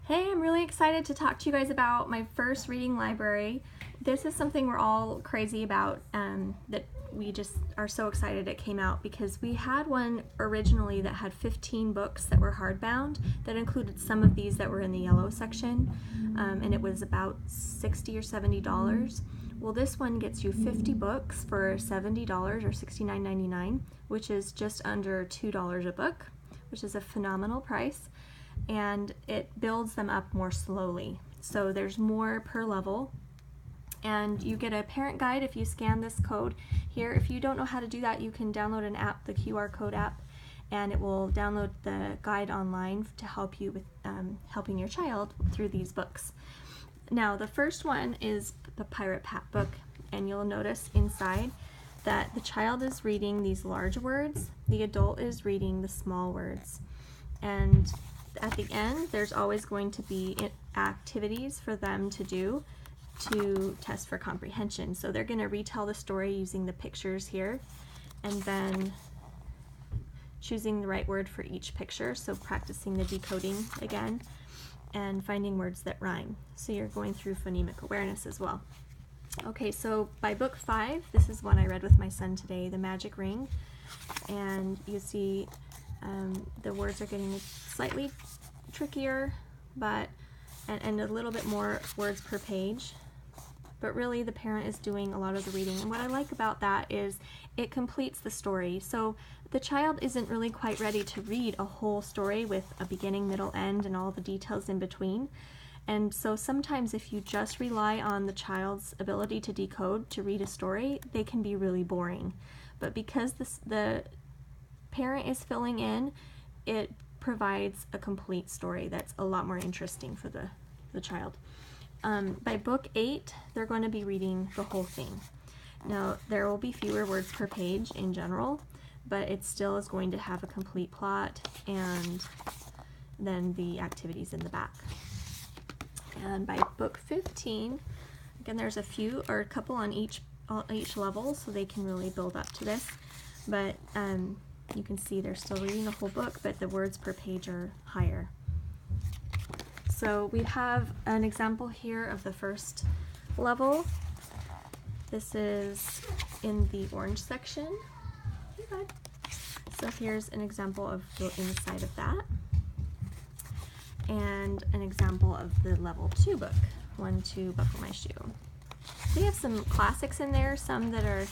Hey, I'm really excited to talk to you guys about my first reading library. This is something we're all crazy about, that we just are so excited it came out, because we had one originally that had 15 books that were hardbound that included some of these that were in the yellow section, and it was about $60 or $70. Well, this one gets you 50 books for $70 or $69.99, which is just under $2 a book, which is a phenomenal price. And it builds them up more slowly. So there's more per level, and you get a parent guide if you scan this code here. If you don't know how to do that, you can download an app, the QR code app, and it will download the guide online to help you with helping your child through these books. Now, the first one is the Pirate Pat book, and you'll notice inside that the child is reading these large words, the adult is reading the small words. And at the end, there's always going to be activities for them to do to test for comprehension. So they're going to retell the story using the pictures here, and then choosing the right word for each picture, so practicing the decoding again, and finding words that rhyme. So you're going through phonemic awareness as well. Okay, so by book 5, this is one I read with my son today, The Magic Ring, and you see the words are getting slightly trickier, but and a little bit more words per page, but really the parent is doing a lot of the reading. And what I like about that is it completes the story. So the child isn't really quite ready to read a whole story with a beginning, middle, end, and all the details in between. And so sometimes if you just rely on the child's ability to decode to read a story, they can be really boring. But because the parent is filling in, it provides a complete story that's a lot more interesting for the child. By book 8, they're going to be reading the whole thing. Now, there will be fewer words per page in general, but it still is going to have a complete plot and then the activities in the back. And by book 15, again, there's a few or a couple on each level, so they can really build up to this. But you can see they're still reading the whole book, but the words per page are higher. So we have an example here of the first level. This is in the orange section. So here's an example of the inside of that, and an example of the level 2 book, 1, 2, Buckle My Shoe. We have some classics in there, some that are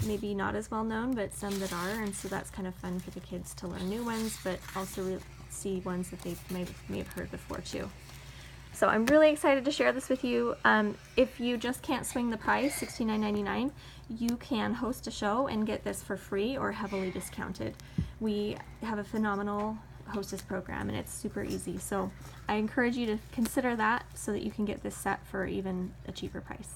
maybe not as well known, but some that are, and so that's kind of fun for the kids to learn new ones, but also see ones that they may have heard before too. So I'm really excited to share this with you. If you just can't swing the price, $69.99, you can host a show and get this for free or heavily discounted. We have a phenomenal hostess program, and it's super easy. So I encourage you to consider that so that you can get this set for even a cheaper price.